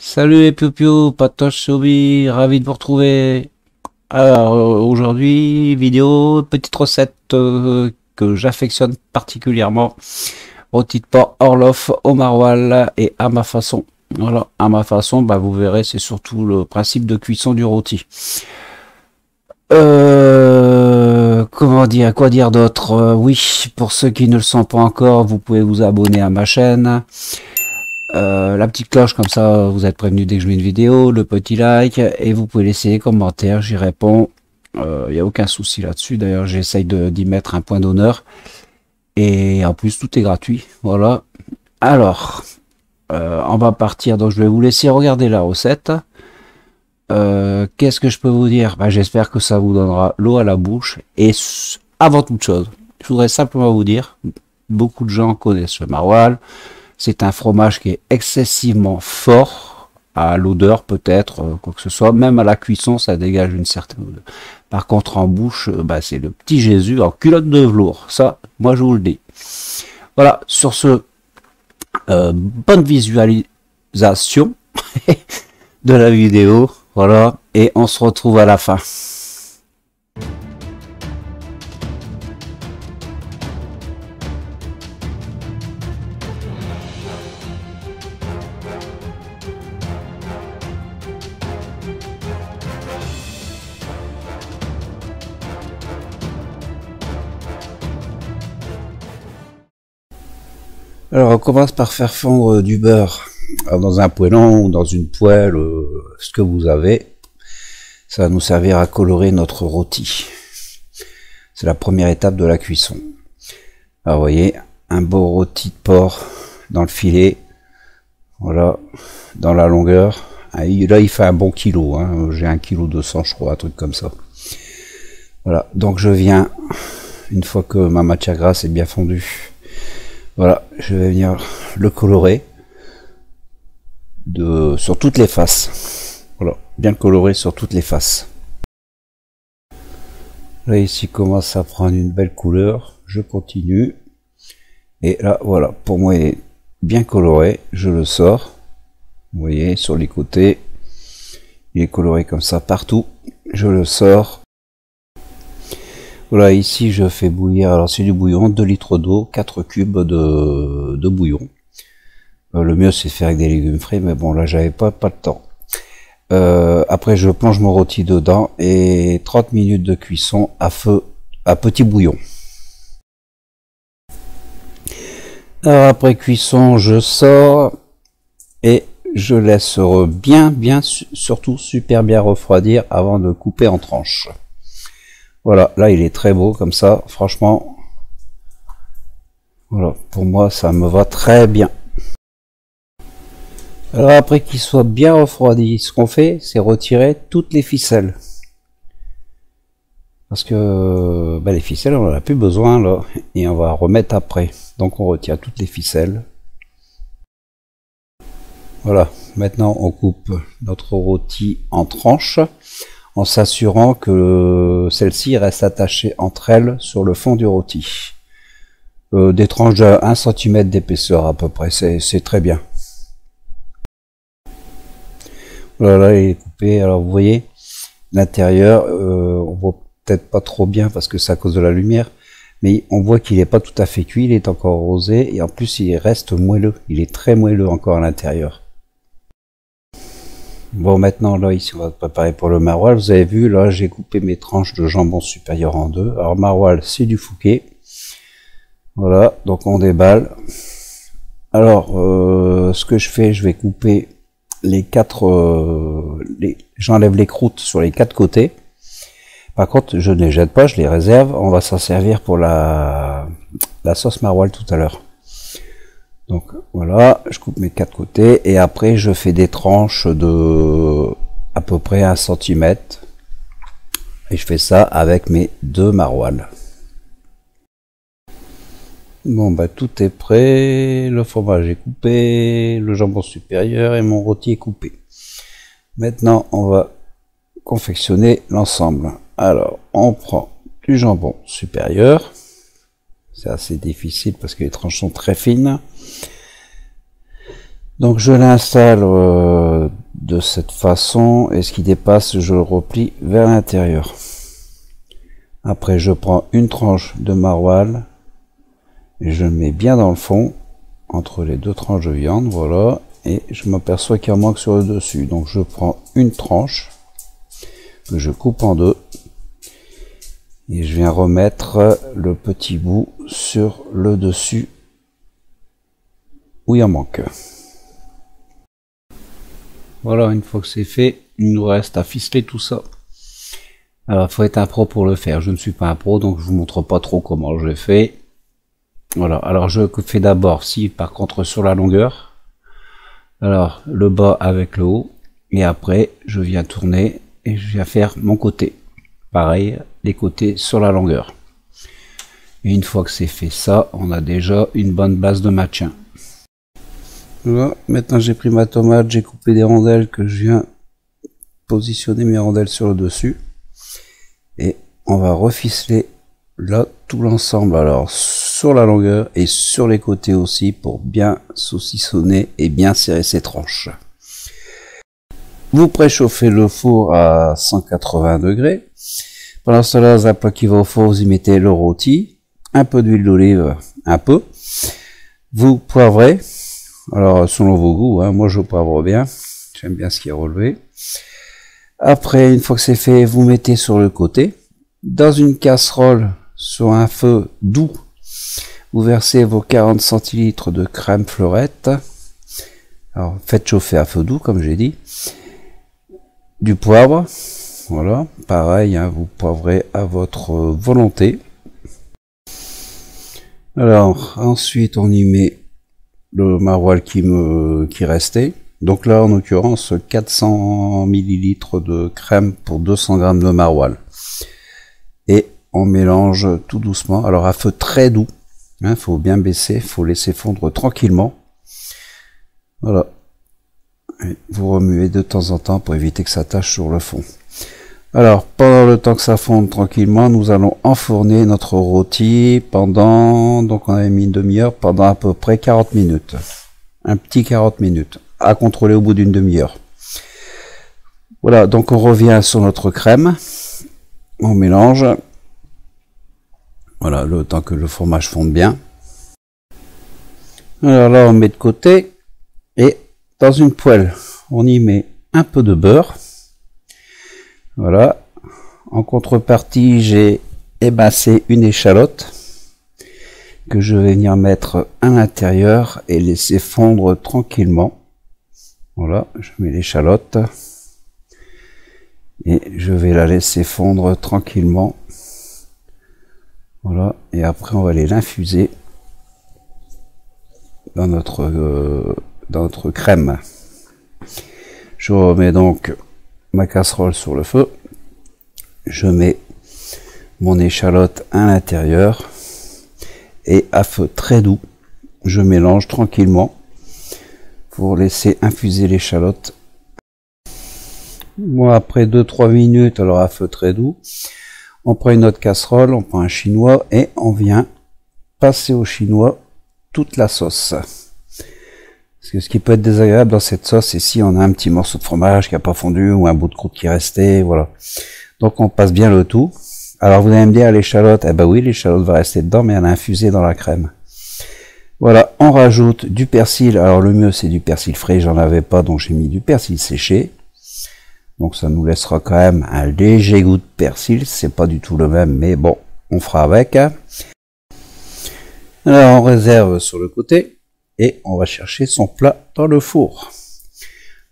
Salut les piou Patoche Sobi, ravi de vous retrouver. Alors aujourd'hui, vidéo, petite recette que j'affectionne particulièrement. Rôti de porc Orloff au maroilles et à ma façon. Voilà, à ma façon, bah, vous verrez, c'est surtout le principe de cuisson du rôti. Comment dire, quoi dire d'autre? Oui, pour ceux qui ne le sont pas encore, vous pouvez vous abonner à ma chaîne. La petite cloche, comme ça vous êtes prévenu dès que je mets une vidéo, le petit like, et vous pouvez laisser les commentaires, j'y réponds, il n'y a aucun souci là-dessus. D'ailleurs j'essaye d'y mettre un point d'honneur, et en plus tout est gratuit. Voilà, alors on va partir, donc je vais vous laisser regarder la recette. Qu'est-ce que je peux vous dire? Bah, j'espère que ça vous donnera l'eau à la bouche, et avant toute chose, je voudrais simplement vous dire, beaucoup de gens connaissent le maroilles. C'est un fromage qui est excessivement fort, à l'odeur peut-être, quoi que ce soit. Même à la cuisson, ça dégage une certaine odeur. Par contre, en bouche, bah, c'est le petit Jésus en culotte de velours. Ça, moi, je vous le dis. Voilà, sur ce, bonne visualisation de la vidéo. Voilà, et on se retrouve à la fin. Alors on commence par faire fondre du beurre. Alors, dans un poêlon ou dans une poêle, ce que vous avez, ça va nous servir à colorer notre rôti. C'est la première étape de la cuisson. Alors vous voyez, un beau rôti de porc dans le filet, voilà, dans la longueur. Là il fait un bon kilo, hein. J'ai 1,2 kg, je crois, un truc comme ça. Voilà, donc je viens, une fois que ma matière grasse est bien fondue, voilà, je vais venir le colorer sur toutes les faces. Voilà, bien coloré sur toutes les faces. Là ici commence à prendre une belle couleur. Je continue. Et là voilà, pour moi il est bien coloré. Je le sors. Vous voyez sur les côtés. Il est coloré comme ça partout. Je le sors. Voilà, ici je fais bouillir, alors c'est du bouillon, 2 litres d'eau, 4 cubes de bouillon. Le mieux c'est de faire avec des légumes frais, mais bon là j'avais pas le temps. Après je plonge mon rôti dedans et 30 minutes de cuisson à petit bouillon. Alors après cuisson je sors et je laisse surtout super bien refroidir avant de couper en tranches. Voilà, là il est très beau comme ça, franchement, voilà, pour moi ça me va très bien. Alors après qu'il soit bien refroidi, ce qu'on fait, c'est retirer toutes les ficelles. Parce que les ficelles, on n'en a plus besoin là, et on va remettre après. Donc on retire toutes les ficelles. Voilà, maintenant on coupe notre rôti en tranches, en s'assurant que celle-ci reste attachée entre elles sur le fond du rôti. Des tranches de 1 cm d'épaisseur à peu près, c'est très bien. Voilà, là il est coupé. Alors vous voyez, l'intérieur, on voit peut-être pas trop bien parce que c'est à cause de la lumière, mais on voit qu'il n'est pas tout à fait cuit, il est encore rosé, et en plus il reste moelleux, il est très moelleux encore à l'intérieur. Bon, maintenant là ici on va préparer pour le maroilles. Vous avez vu, là j'ai coupé mes tranches de jambon supérieur en deux. Alors maroilles, c'est du Fouquet. Voilà, donc on déballe. Alors ce que je fais, je vais couper les quatre, j'enlève les croûtes sur les 4 côtés. Par contre je ne les jette pas, je les réserve. On va s'en servir pour la sauce maroilles tout à l'heure. Donc voilà, je coupe mes 4 côtés et après je fais des tranches de à peu près 1 cm et je fais ça avec mes 2 maroilles. Bon bah tout est prêt, le fromage est coupé, le jambon supérieur et mon rôti est coupé. Maintenant on va confectionner l'ensemble. Alors on prend du jambon supérieur. C'est assez difficile parce que les tranches sont très fines. Donc je l'installe de cette façon, et ce qui dépasse, je le replie vers l'intérieur. Après, je prends une tranche de maroilles et je le mets bien dans le fond, entre les deux tranches de viande, voilà. Et je m'aperçois qu'il en manque sur le dessus. Donc je prends une tranche que je coupe en deux et je viens remettre le petit bout sur le dessus où il en manque. Voilà, une fois que c'est fait, il nous reste à ficeler tout ça. Alors, il faut être un pro pour le faire. Je ne suis pas un pro, donc je vous montre pas trop comment je fais. Voilà, alors je fais d'abord, si par contre sur la longueur, alors le bas avec le haut, et après je viens tourner et je viens faire mon côté. Pareil, les côtés sur la longueur. Et une fois que c'est fait ça, on a déjà une bonne base de maintien. Voilà, maintenant j'ai pris ma tomate, j'ai coupé des rondelles que je viens positionner mes rondelles sur le dessus. Et on va reficeler là tout l'ensemble, alors sur la longueur et sur les côtés aussi, pour bien saucissonner et bien serrer ses tranches. Vous préchauffez le four à 180 degrés. Pendant cela, dans un plat qui va au four, vous y mettez le rôti, un peu d'huile d'olive, un peu. Vous poivrez, alors selon vos goûts, hein, moi je poivre bien, j'aime bien ce qui est relevé. Après, une fois que c'est fait, vous mettez sur le côté. Dans une casserole, sur un feu doux, vous versez vos 40 centilitres de crème fleurette. Alors, faites chauffer à feu doux, comme j'ai dit. Du poivre. Voilà, pareil, hein, vous poivrez à votre volonté. Alors, ensuite, on y met le maroilles qui restait. Donc là, en l'occurrence, 400 ml de crème pour 200 g de maroilles. Et on mélange tout doucement. Alors à feu très doux. Hein, faut bien baisser, faut laisser fondre tranquillement. Voilà. Et vous remuez de temps en temps pour éviter que ça tâche sur le fond. Alors, pendant le temps que ça fonde tranquillement, nous allons enfourner notre rôti pendant, donc on avait mis une demi-heure, pendant à peu près 40 minutes. Un petit 40 minutes. À contrôler au bout d'une demi-heure. Voilà, donc on revient sur notre crème, on mélange, voilà, le temps que le fromage fonde bien. Alors là, on met de côté, et dans une poêle, on y met un peu de beurre. Voilà, en contrepartie, j'ai émincé une échalote que je vais venir mettre à l'intérieur et laisser fondre tranquillement. Voilà, je mets l'échalote et je vais la laisser fondre tranquillement. Voilà, et après on va aller l'infuser dans notre crème. Je remets donc ma casserole sur le feu. Je mets mon échalote à l'intérieur et à feu très doux, je mélange tranquillement pour laisser infuser l'échalote. Bon, après 2-3 minutes, alors à feu très doux, on prend une autre casserole, on prend un chinois et on vient passer au chinois toute la sauce. Parce que ce qui peut être désagréable dans cette sauce, c'est si on a un petit morceau de fromage qui n'a pas fondu ou un bout de croûte qui est resté, voilà. Donc on passe bien le tout. Alors vous allez me dire l'échalote, eh ben oui, l'échalote va rester dedans, mais elle est infusée dans la crème. Voilà, on rajoute du persil. Alors le mieux c'est du persil frais, j'en avais pas, donc j'ai mis du persil séché. Donc ça nous laissera quand même un léger goût de persil, c'est pas du tout le même, mais bon, on fera avec. Alors on réserve sur le côté et on va chercher son plat dans le four.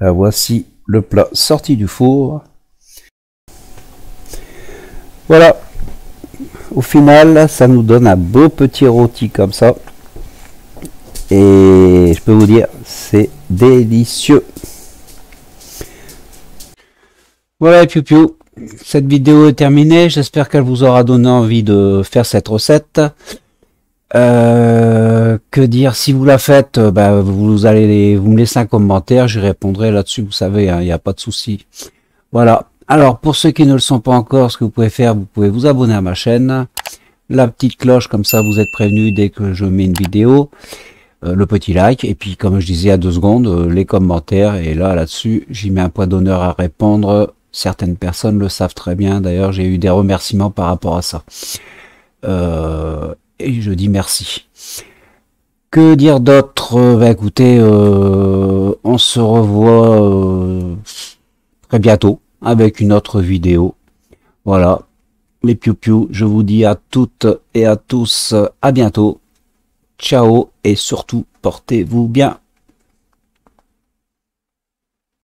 Là, voici le plat sorti du four. Voilà, au final ça nous donne un beau petit rôti comme ça. Et je peux vous dire, c'est délicieux. Voilà, piou piou. Cette vidéo est terminée. J'espère qu'elle vous aura donné envie de faire cette recette. Que dire, si vous la faites, bah, vous me laissez un commentaire, j'y répondrai là-dessus, vous savez, il n'y a pas de souci. Voilà. Alors, pour ceux qui ne le sont pas encore, ce que vous pouvez faire, vous pouvez vous abonner à ma chaîne. La petite cloche, comme ça vous êtes prévenu dès que je mets une vidéo. le petit like, et puis comme je disais à 2 secondes, les commentaires, et là-dessus, j'y mets un point d'honneur à répondre. Certaines personnes le savent très bien, d'ailleurs j'ai eu des remerciements par rapport à ça. Et je dis merci. Que dire d'autre? Bah écoutez, on se revoit très bientôt avec une autre vidéo. Voilà, les piou-piou, je vous dis à toutes et à tous à bientôt. Ciao et surtout portez-vous bien.